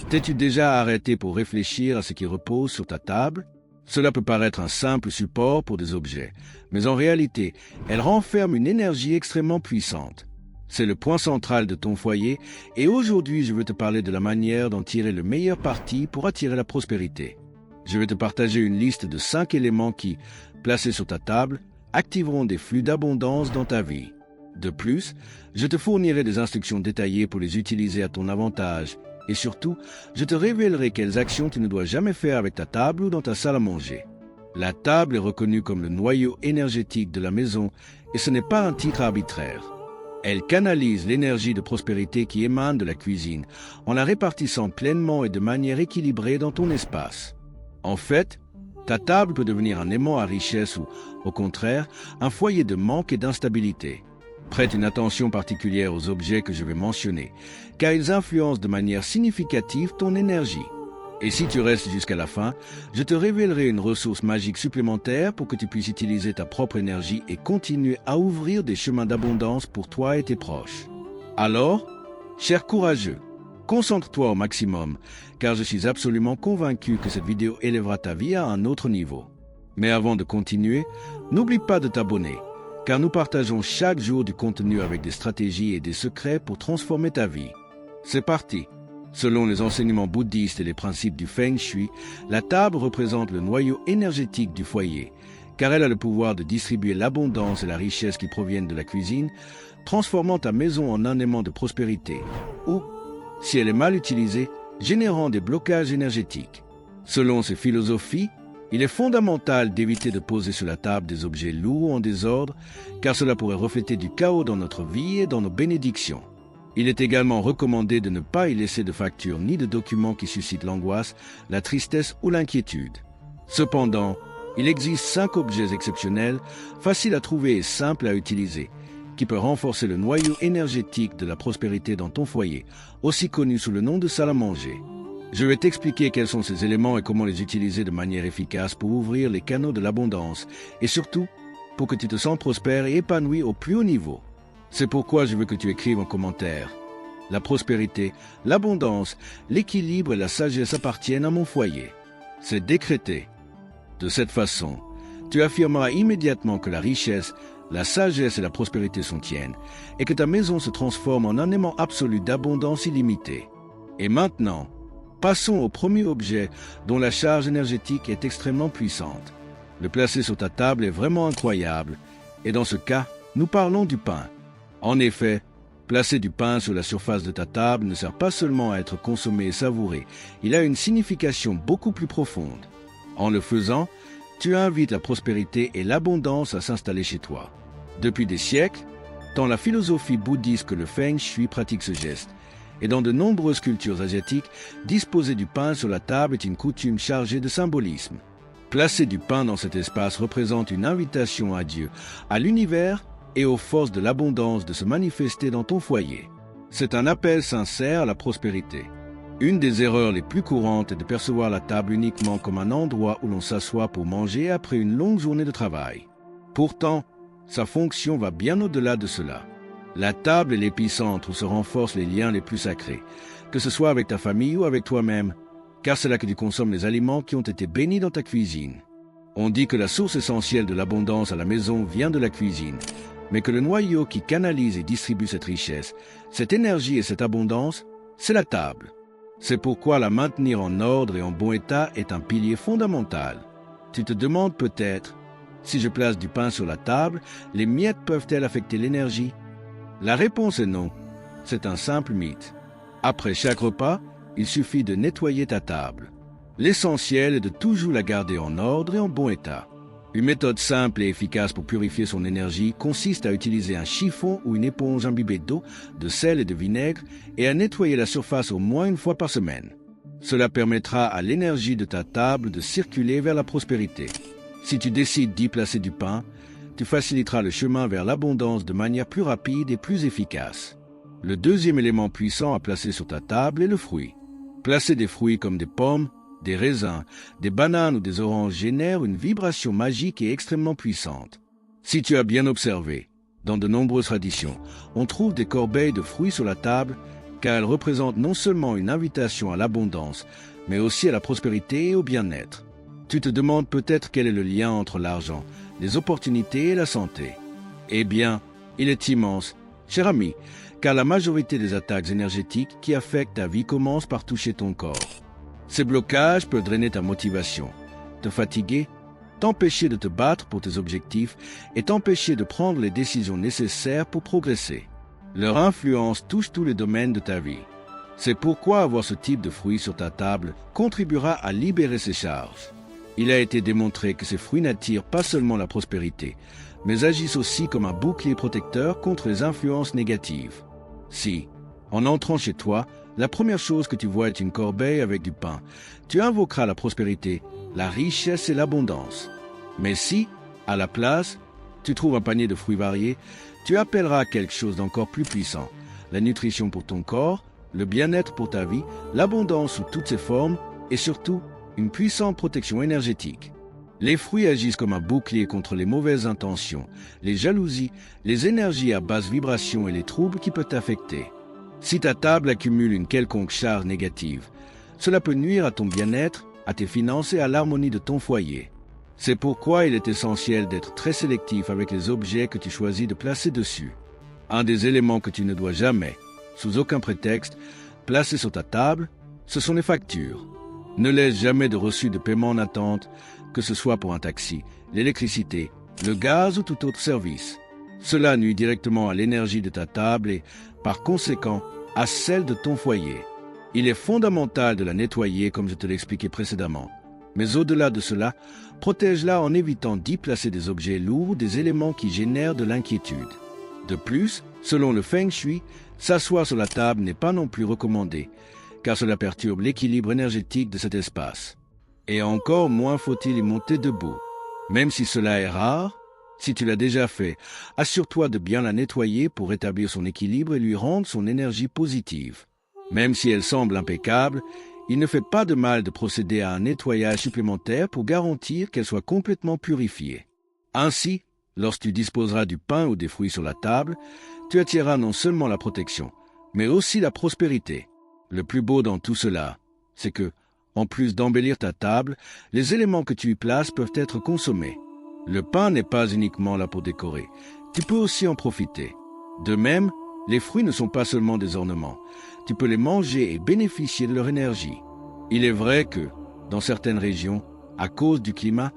T'es-tu déjà arrêté pour réfléchir à ce qui repose sur ta table? Cela peut paraître un simple support pour des objets, mais en réalité, elle renferme une énergie extrêmement puissante. C'est le point central de ton foyer et aujourd'hui je veux te parler de la manière d'en tirer le meilleur parti pour attirer la prospérité. Je vais te partager une liste de 5 éléments qui, placés sur ta table, activeront des flux d'abondance dans ta vie. De plus, je te fournirai des instructions détaillées pour les utiliser à ton avantage et surtout, je te révélerai quelles actions tu ne dois jamais faire avec ta table ou dans ta salle à manger. La table est reconnue comme le noyau énergétique de la maison et ce n'est pas un titre arbitraire. Elle canalise l'énergie de prospérité qui émane de la cuisine en la répartissant pleinement et de manière équilibrée dans ton espace. En fait, ta table peut devenir un aimant à richesse ou, au contraire, un foyer de manque et d'instabilité. Prête une attention particulière aux objets que je vais mentionner, car ils influencent de manière significative ton énergie. Et si tu restes jusqu'à la fin, je te révélerai une ressource magique supplémentaire pour que tu puisses utiliser ta propre énergie et continuer à ouvrir des chemins d'abondance pour toi et tes proches. Alors, cher courageux, concentre-toi au maximum, car je suis absolument convaincu que cette vidéo élèvera ta vie à un autre niveau. Mais avant de continuer, n'oublie pas de t'abonner, car nous partageons chaque jour du contenu avec des stratégies et des secrets pour transformer ta vie. C'est parti! Selon les enseignements bouddhistes et les principes du Feng Shui, la table représente le noyau énergétique du foyer, car elle a le pouvoir de distribuer l'abondance et la richesse qui proviennent de la cuisine, transformant ta maison en un aimant de prospérité, ou, si elle est mal utilisée, générant des blocages énergétiques. Selon ces philosophies, il est fondamental d'éviter de poser sur la table des objets lourds ou en désordre, car cela pourrait refléter du chaos dans notre vie et dans nos bénédictions. Il est également recommandé de ne pas y laisser de factures ni de documents qui suscitent l'angoisse, la tristesse ou l'inquiétude. Cependant, il existe 5 objets exceptionnels, faciles à trouver et simples à utiliser, qui peuvent renforcer le noyau énergétique de la prospérité dans ton foyer, aussi connu sous le nom de salle à manger. Je vais t'expliquer quels sont ces éléments et comment les utiliser de manière efficace pour ouvrir les canaux de l'abondance et surtout pour que tu te sentes prospère et épanoui au plus haut niveau. C'est pourquoi je veux que tu écrives en commentaire. La prospérité, l'abondance, l'équilibre et la sagesse appartiennent à mon foyer. C'est décrété. De cette façon, tu affirmeras immédiatement que la richesse, la sagesse et la prospérité sont tiennes et que ta maison se transforme en un aimant absolu d'abondance illimitée. Et maintenant, passons au premier objet dont la charge énergétique est extrêmement puissante. Le placer sur ta table est vraiment incroyable, et dans ce cas, nous parlons du pain. En effet, placer du pain sur la surface de ta table ne sert pas seulement à être consommé et savouré, il a une signification beaucoup plus profonde. En le faisant, tu invites la prospérité et l'abondance à s'installer chez toi. Depuis des siècles, tant la philosophie bouddhiste que le Feng Shui pratiquent ce geste. Et dans de nombreuses cultures asiatiques, disposer du pain sur la table est une coutume chargée de symbolisme. Placer du pain dans cet espace représente une invitation à Dieu, à l'univers et aux forces de l'abondance de se manifester dans ton foyer. C'est un appel sincère à la prospérité. Une des erreurs les plus courantes est de percevoir la table uniquement comme un endroit où l'on s'assoit pour manger après une longue journée de travail. Pourtant, sa fonction va bien au-delà de cela. La table est l'épicentre où se renforcent les liens les plus sacrés, que ce soit avec ta famille ou avec toi-même, car c'est là que tu consommes les aliments qui ont été bénis dans ta cuisine. On dit que la source essentielle de l'abondance à la maison vient de la cuisine, mais que le noyau qui canalise et distribue cette richesse, cette énergie et cette abondance, c'est la table. C'est pourquoi la maintenir en ordre et en bon état est un pilier fondamental. Tu te demandes peut-être, si je place du pain sur la table, les miettes peuvent-elles affecter l'énergie ? La réponse est non. C'est un simple mythe. Après chaque repas, il suffit de nettoyer ta table. L'essentiel est de toujours la garder en ordre et en bon état. Une méthode simple et efficace pour purifier son énergie consiste à utiliser un chiffon ou une éponge imbibée d'eau, de sel et de vinaigre et à nettoyer la surface au moins une fois par semaine. Cela permettra à l'énergie de ta table de circuler vers la prospérité. Si tu décides d'y placer du pain, tu faciliteras le chemin vers l'abondance de manière plus rapide et plus efficace. Le deuxième élément puissant à placer sur ta table est le fruit. Placer des fruits comme des pommes, des raisins, des bananes ou des oranges génère une vibration magique et extrêmement puissante. Si tu as bien observé, dans de nombreuses traditions, on trouve des corbeilles de fruits sur la table car elles représentent non seulement une invitation à l'abondance, mais aussi à la prospérité et au bien-être. Tu te demandes peut-être quel est le lien entre l'argent, les opportunités et la santé. Eh bien, il est immense, cher ami, car la majorité des attaques énergétiques qui affectent ta vie commencent par toucher ton corps. Ces blocages peuvent drainer ta motivation, te fatiguer, t'empêcher de te battre pour tes objectifs et t'empêcher de prendre les décisions nécessaires pour progresser. Leur influence touche tous les domaines de ta vie. C'est pourquoi avoir ce type de fruits sur ta table contribuera à libérer ces charges. Il a été démontré que ces fruits n'attirent pas seulement la prospérité, mais agissent aussi comme un bouclier protecteur contre les influences négatives. Si, en entrant chez toi, la première chose que tu vois est une corbeille avec du pain, tu invoqueras la prospérité, la richesse et l'abondance. Mais si, à la place, tu trouves un panier de fruits variés, tu appelleras quelque chose d'encore plus puissant, la nutrition pour ton corps, le bien-être pour ta vie, l'abondance sous toutes ses formes et surtout une puissante protection énergétique. Les fruits agissent comme un bouclier contre les mauvaises intentions, les jalousies, les énergies à basse vibration et les troubles qui peuvent t'affecter. Si ta table accumule une quelconque charge négative, cela peut nuire à ton bien-être, à tes finances et à l'harmonie de ton foyer. C'est pourquoi il est essentiel d'être très sélectif avec les objets que tu choisis de placer dessus. Un des éléments que tu ne dois jamais, sous aucun prétexte, placer sur ta table, ce sont les factures. Ne laisse jamais de reçu de paiement en attente, que ce soit pour un taxi, l'électricité, le gaz ou tout autre service. Cela nuit directement à l'énergie de ta table et, par conséquent, à celle de ton foyer. Il est fondamental de la nettoyer comme je te l'ai expliqué précédemment. Mais au-delà de cela, protège-la en évitant d'y placer des objets lourds, des éléments qui génèrent de l'inquiétude. De plus, selon le Feng Shui, s'asseoir sur la table n'est pas non plus recommandé, car cela perturbe l'équilibre énergétique de cet espace. Et encore moins faut-il y monter debout. Même si cela est rare, si tu l'as déjà fait, assure-toi de bien la nettoyer pour rétablir son équilibre et lui rendre son énergie positive. Même si elle semble impeccable, il ne fait pas de mal de procéder à un nettoyage supplémentaire pour garantir qu'elle soit complètement purifiée. Ainsi, lorsque tu disposeras du pain ou des fruits sur la table, tu attireras non seulement la protection, mais aussi la prospérité. Le plus beau dans tout cela, c'est que, en plus d'embellir ta table, les éléments que tu y places peuvent être consommés. Le pain n'est pas uniquement là pour décorer, tu peux aussi en profiter. De même, les fruits ne sont pas seulement des ornements, tu peux les manger et bénéficier de leur énergie. Il est vrai que, dans certaines régions, à cause du climat,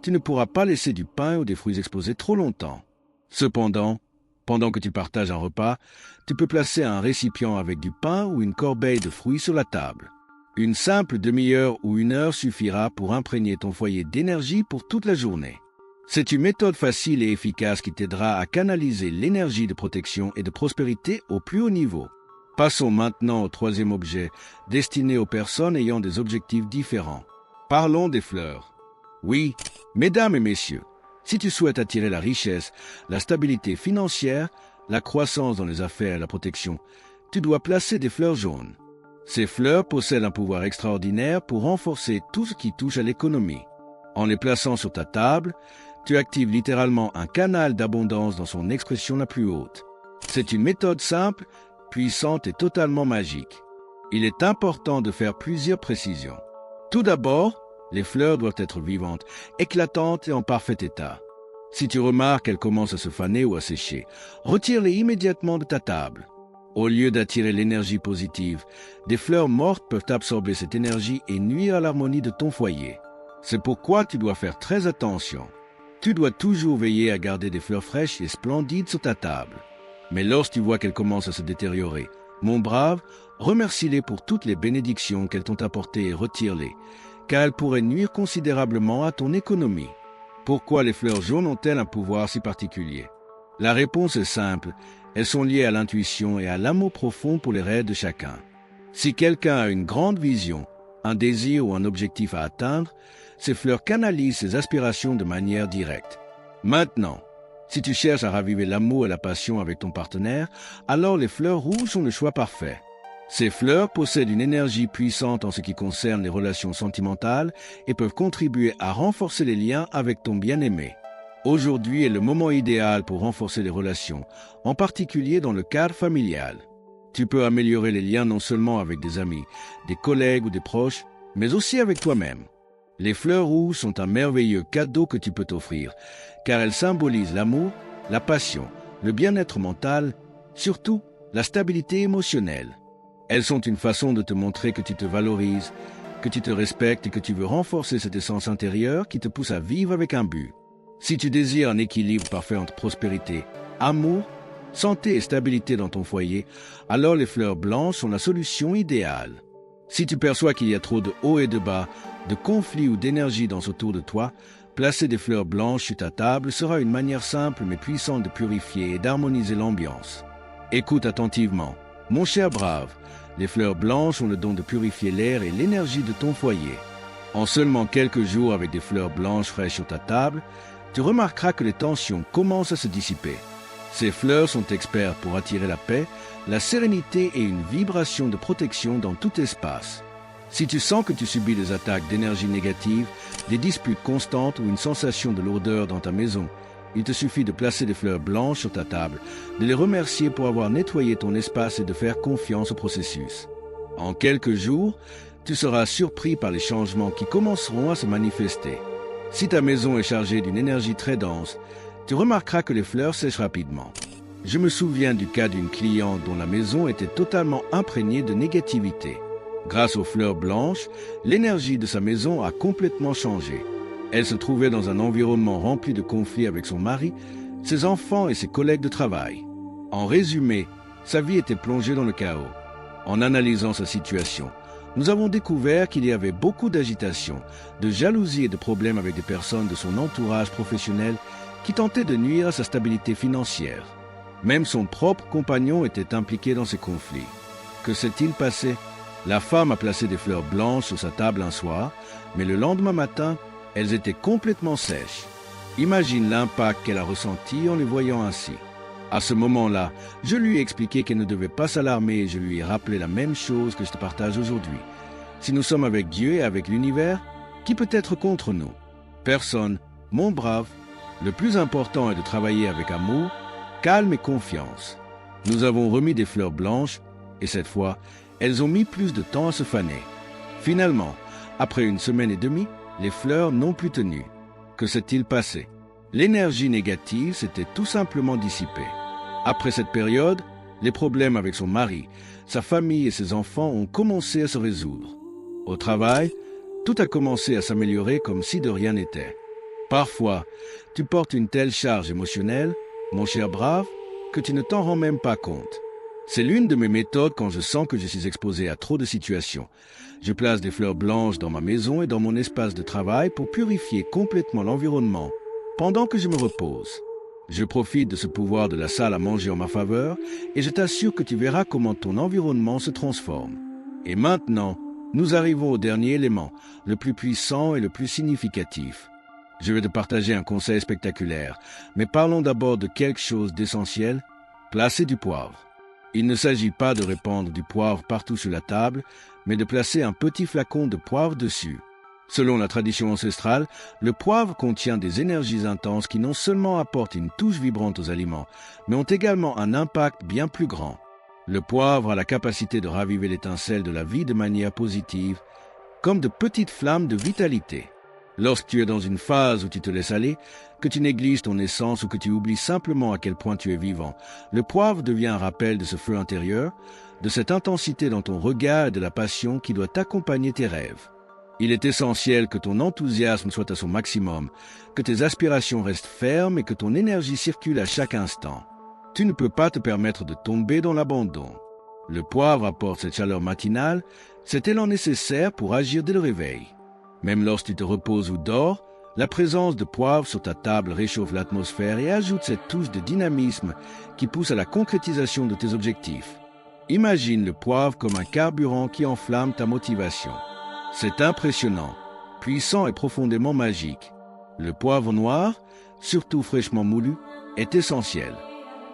tu ne pourras pas laisser du pain ou des fruits exposés trop longtemps. Cependant, pendant que tu partages un repas, tu peux placer un récipient avec du pain ou une corbeille de fruits sur la table. Une simple demi-heure ou une heure suffira pour imprégner ton foyer d'énergie pour toute la journée. C'est une méthode facile et efficace qui t'aidera à canaliser l'énergie de protection et de prospérité au plus haut niveau. Passons maintenant au troisième objet, destiné aux personnes ayant des objectifs différents. Parlons des fleurs. Oui, mesdames et messieurs, si tu souhaites attirer la richesse, la stabilité financière, la croissance dans les affaires et la protection, tu dois placer des fleurs jaunes. Ces fleurs possèdent un pouvoir extraordinaire pour renforcer tout ce qui touche à l'économie. En les plaçant sur ta table, tu actives littéralement un canal d'abondance dans son expression la plus haute. C'est une méthode simple, puissante et totalement magique. Il est important de faire plusieurs précisions. Tout d'abord, les fleurs doivent être vivantes, éclatantes et en parfait état. Si tu remarques qu'elles commencent à se faner ou à sécher, retire-les immédiatement de ta table. Au lieu d'attirer l'énergie positive, des fleurs mortes peuvent absorber cette énergie et nuire à l'harmonie de ton foyer. C'est pourquoi tu dois faire très attention. Tu dois toujours veiller à garder des fleurs fraîches et splendides sur ta table. Mais lorsque tu vois qu'elles commencent à se détériorer, mon brave, remercie-les pour toutes les bénédictions qu'elles t'ont apportées et retire-les, car elles pourraient nuire considérablement à ton économie. Pourquoi les fleurs jaunes ont-elles un pouvoir si particulier? La réponse est simple, elles sont liées à l'intuition et à l'amour profond pour les rêves de chacun. Si quelqu'un a une grande vision, un désir ou un objectif à atteindre, ces fleurs canalisent ses aspirations de manière directe. Maintenant, si tu cherches à raviver l'amour et la passion avec ton partenaire, alors les fleurs rouges sont le choix parfait. Ces fleurs possèdent une énergie puissante en ce qui concerne les relations sentimentales et peuvent contribuer à renforcer les liens avec ton bien-aimé. Aujourd'hui est le moment idéal pour renforcer les relations, en particulier dans le cadre familial. Tu peux améliorer les liens non seulement avec des amis, des collègues ou des proches, mais aussi avec toi-même. Les fleurs rouges sont un merveilleux cadeau que tu peux t'offrir, car elles symbolisent l'amour, la passion, le bien-être mental, surtout la stabilité émotionnelle. Elles sont une façon de te montrer que tu te valorises, que tu te respectes et que tu veux renforcer cette essence intérieure qui te pousse à vivre avec un but. Si tu désires un équilibre parfait entre prospérité, amour, santé et stabilité dans ton foyer, alors les fleurs blanches sont la solution idéale. Si tu perçois qu'il y a trop de hauts et de bas, de conflits ou d'énergie dans autour de toi, placer des fleurs blanches sur ta table sera une manière simple mais puissante de purifier et d'harmoniser l'ambiance. Écoute attentivement. Mon cher brave, les fleurs blanches ont le don de purifier l'air et l'énergie de ton foyer. En seulement quelques jours avec des fleurs blanches fraîches sur ta table, tu remarqueras que les tensions commencent à se dissiper. Ces fleurs sont expertes pour attirer la paix, la sérénité et une vibration de protection dans tout espace. Si tu sens que tu subis des attaques d'énergie négative, des disputes constantes ou une sensation de lourdeur dans ta maison, il te suffit de placer des fleurs blanches sur ta table, de les remercier pour avoir nettoyé ton espace et de faire confiance au processus. En quelques jours, tu seras surpris par les changements qui commenceront à se manifester. Si ta maison est chargée d'une énergie très dense, tu remarqueras que les fleurs sèchent rapidement. Je me souviens du cas d'une cliente dont la maison était totalement imprégnée de négativité. Grâce aux fleurs blanches, l'énergie de sa maison a complètement changé. Elle se trouvait dans un environnement rempli de conflits avec son mari, ses enfants et ses collègues de travail. En résumé, sa vie était plongée dans le chaos. En analysant sa situation, nous avons découvert qu'il y avait beaucoup d'agitation, de jalousie et de problèmes avec des personnes de son entourage professionnel qui tentaient de nuire à sa stabilité financière. Même son propre compagnon était impliqué dans ces conflits. Que s'est-il passé? La femme a placé des fleurs blanches sur sa table un soir, mais le lendemain matin, elles étaient complètement sèches. Imagine l'impact qu'elle a ressenti en les voyant ainsi. À ce moment-là, je lui ai expliqué qu'elle ne devait pas s'alarmer et je lui ai rappelé la même chose que je te partage aujourd'hui. Si nous sommes avec Dieu et avec l'univers, qui peut être contre nous? Personne, mon brave. Le plus important est de travailler avec amour, calme et confiance. Nous avons remis des fleurs blanches et cette fois, elles ont mis plus de temps à se faner. Finalement, après 1 semaine et demie, les fleurs n'ont plus tenu. Que s'est-il passé? L'énergie négative s'était tout simplement dissipée. Après cette période, les problèmes avec son mari, sa famille et ses enfants ont commencé à se résoudre. Au travail, tout a commencé à s'améliorer comme si de rien n'était. Parfois, tu portes une telle charge émotionnelle, mon cher brave, que tu ne t'en rends même pas compte. C'est l'une de mes méthodes quand je sens que je suis exposé à trop de situations. Je place des fleurs blanches dans ma maison et dans mon espace de travail pour purifier complètement l'environnement pendant que je me repose. Je profite de ce pouvoir de la salle à manger en ma faveur et je t'assure que tu verras comment ton environnement se transforme. Et maintenant, nous arrivons au dernier élément, le plus puissant et le plus significatif. Je vais te partager un conseil spectaculaire, mais parlons d'abord de quelque chose d'essentiel, placer du poivre. Il ne s'agit pas de répandre du poivre partout sur la table, mais de placer un petit flacon de poivre dessus. Selon la tradition ancestrale, le poivre contient des énergies intenses qui non seulement apportent une touche vibrante aux aliments, mais ont également un impact bien plus grand. Le poivre a la capacité de raviver l'étincelle de la vie de manière positive, comme de petites flammes de vitalité. Lorsque tu es dans une phase où tu te laisses aller, que tu négliges ton essence ou que tu oublies simplement à quel point tu es vivant, le poivre devient un rappel de ce feu intérieur, de cette intensité dans ton regard et de la passion qui doit accompagner tes rêves. Il est essentiel que ton enthousiasme soit à son maximum, que tes aspirations restent fermes et que ton énergie circule à chaque instant. Tu ne peux pas te permettre de tomber dans l'abandon. Le poivre apporte cette chaleur matinale, cet élan nécessaire pour agir dès le réveil. Même lorsque tu te reposes ou dors, la présence de poivre sur ta table réchauffe l'atmosphère et ajoute cette touche de dynamisme qui pousse à la concrétisation de tes objectifs. Imagine le poivre comme un carburant qui enflamme ta motivation. C'est impressionnant, puissant et profondément magique. Le poivre noir, surtout fraîchement moulu, est essentiel.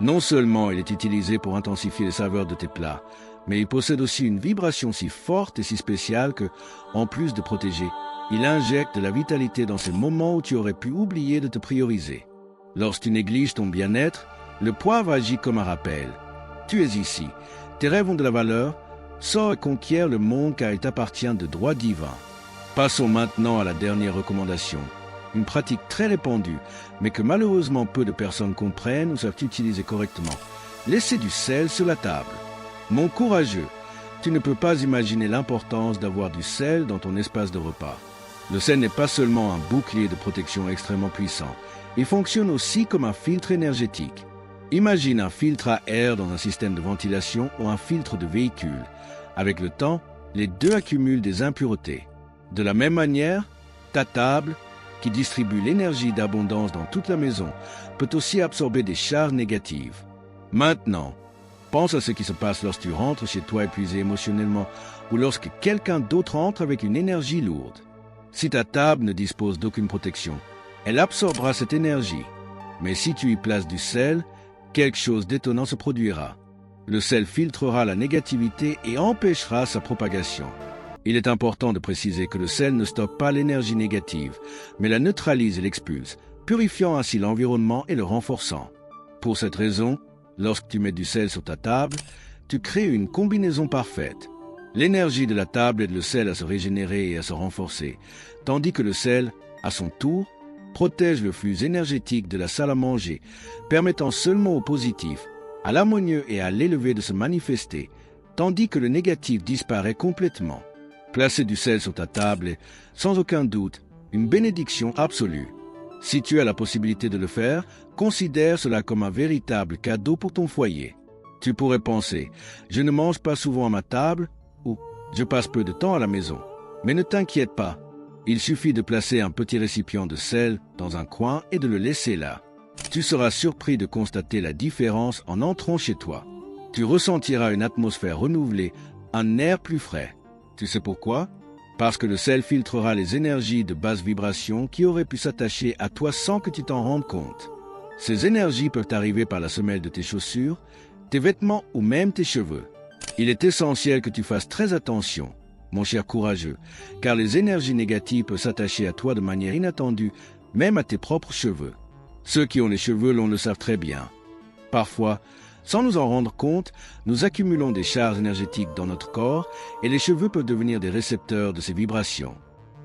Non seulement il est utilisé pour intensifier les saveurs de tes plats, mais il possède aussi une vibration si forte et si spéciale que, en plus de protéger, il injecte de la vitalité dans ces moments où tu aurais pu oublier de te prioriser. Lorsque tu négliges ton bien-être, le poivre agit comme un rappel. Tu es ici, Tes rêves ont de la valeur, sors et conquiers le monde car il t'appartient de droit divin. Passons maintenant à la dernière recommandation. Une pratique très répandue, mais que malheureusement peu de personnes comprennent ou savent utiliser correctement. Laisser du sel sur la table. Mon courageux, tu ne peux pas imaginer l'importance d'avoir du sel dans ton espace de repas. Le sel n'est pas seulement un bouclier de protection extrêmement puissant, il fonctionne aussi comme un filtre énergétique. Imagine un filtre à air dans un système de ventilation ou un filtre de véhicule. Avec le temps, les deux accumulent des impuretés. De la même manière, ta table, qui distribue l'énergie d'abondance dans toute la maison, peut aussi absorber des charges négatives. Maintenant, pense à ce qui se passe lorsque tu rentres chez toi épuisé émotionnellement ou lorsque quelqu'un d'autre entre avec une énergie lourde. Si ta table ne dispose d'aucune protection, elle absorbera cette énergie. Mais si tu y places du sel, quelque chose d'étonnant se produira. Le sel filtrera la négativité et empêchera sa propagation. Il est important de préciser que le sel ne stocke pas l'énergie négative, mais la neutralise et l'expulse, purifiant ainsi l'environnement et le renforçant. Pour cette raison, lorsque tu mets du sel sur ta table, tu crées une combinaison parfaite. L'énergie de la table aide le sel à se régénérer et à se renforcer, tandis que le sel, à son tour, protège le flux énergétique de la salle à manger, permettant seulement au positif, à l'harmonieux et à l'élevé de se manifester, tandis que le négatif disparaît complètement. Placer du sel sur ta table est, sans aucun doute, une bénédiction absolue. Si tu as la possibilité de le faire, considère cela comme un véritable cadeau pour ton foyer. Tu pourrais penser, je ne mange pas souvent à ma table, ou je passe peu de temps à la maison. Mais ne t'inquiète pas, il suffit de placer un petit récipient de sel dans un coin et de le laisser là. Tu seras surpris de constater la différence en entrant chez toi. Tu ressentiras une atmosphère renouvelée, un air plus frais. Tu sais pourquoi? Parce que le sel filtrera les énergies de basse vibration qui auraient pu s'attacher à toi sans que tu t'en rendes compte. Ces énergies peuvent arriver par la semelle de tes chaussures, tes vêtements ou même tes cheveux. Il est essentiel que tu fasses très attention, mon cher courageux, car les énergies négatives peuvent s'attacher à toi de manière inattendue, même à tes propres cheveux. Ceux qui ont les cheveux longs le savent très bien. Parfois, sans nous en rendre compte, nous accumulons des charges énergétiques dans notre corps et les cheveux peuvent devenir des récepteurs de ces vibrations.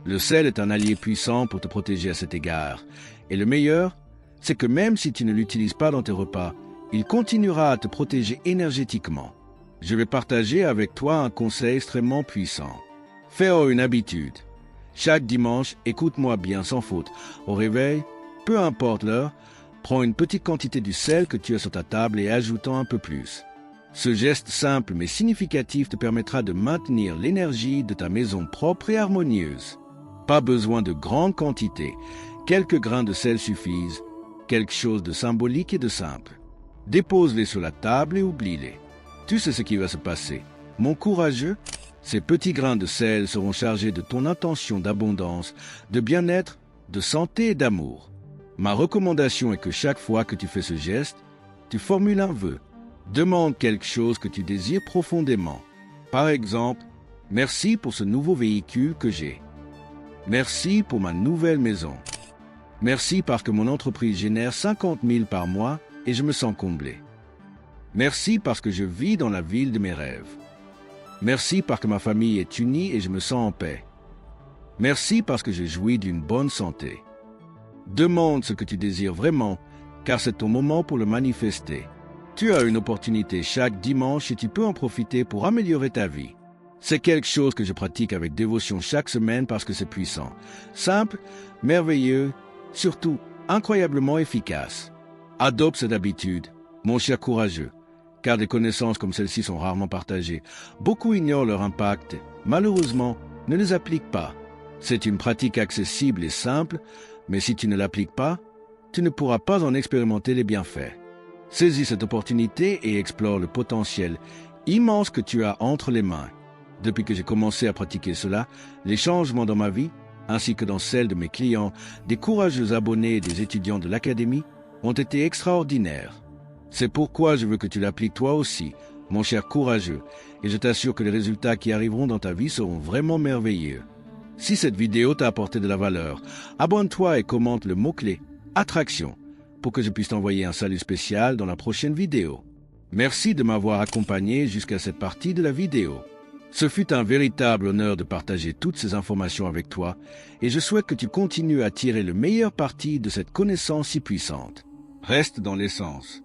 Le sel est un allié puissant pour te protéger à cet égard. Et le meilleur, c'est que même si tu ne l'utilises pas dans tes repas, il continuera à te protéger énergétiquement. Je vais partager avec toi un conseil extrêmement puissant. Fais-en une habitude. Chaque dimanche, écoute-moi bien sans faute. Au réveil, peu importe l'heure, prends une petite quantité du sel que tu as sur ta table et ajoute-en un peu plus. Ce geste simple mais significatif te permettra de maintenir l'énergie de ta maison propre et harmonieuse. Pas besoin de grandes quantités. Quelques grains de sel suffisent. Quelque chose de symbolique et de simple. Dépose-les sur la table et oublie-les. Tu sais ce qui va se passer. Mon courageux, ces petits grains de sel seront chargés de ton intention d'abondance, de bien-être, de santé et d'amour. Ma recommandation est que chaque fois que tu fais ce geste, tu formules un vœu. Demande quelque chose que tu désires profondément. Par exemple, merci pour ce nouveau véhicule que j'ai. Merci pour ma nouvelle maison. Merci parce que mon entreprise génère 50 000 par mois et je me sens comblé. Merci parce que je vis dans la ville de mes rêves. Merci parce que ma famille est unie et je me sens en paix. Merci parce que je jouis d'une bonne santé. Demande ce que tu désires vraiment, car c'est ton moment pour le manifester. Tu as une opportunité chaque dimanche et tu peux en profiter pour améliorer ta vie. C'est quelque chose que je pratique avec dévotion chaque semaine parce que c'est puissant, simple, merveilleux, surtout incroyablement efficace. Adopte cette habitude, mon cher courageux, car des connaissances comme celles-ci sont rarement partagées. Beaucoup ignorent leur impact, malheureusement, ne les appliquent pas. C'est une pratique accessible et simple, mais si tu ne l'appliques pas, tu ne pourras pas en expérimenter les bienfaits. Saisis cette opportunité et explore le potentiel immense que tu as entre les mains. Depuis que j'ai commencé à pratiquer cela, les changements dans ma vie, ainsi que dans celle de mes clients, des courageux abonnés et des étudiants de l'académie, ont été extraordinaires. C'est pourquoi je veux que tu l'appliques toi aussi, mon cher courageux, et je t'assure que les résultats qui arriveront dans ta vie seront vraiment merveilleux. Si cette vidéo t'a apporté de la valeur, abonne-toi et commente le mot-clé « Attraction » pour que je puisse t'envoyer un salut spécial dans la prochaine vidéo. Merci de m'avoir accompagné jusqu'à cette partie de la vidéo. Ce fut un véritable honneur de partager toutes ces informations avec toi et je souhaite que tu continues à tirer le meilleur parti de cette connaissance si puissante. Reste dans l'essence.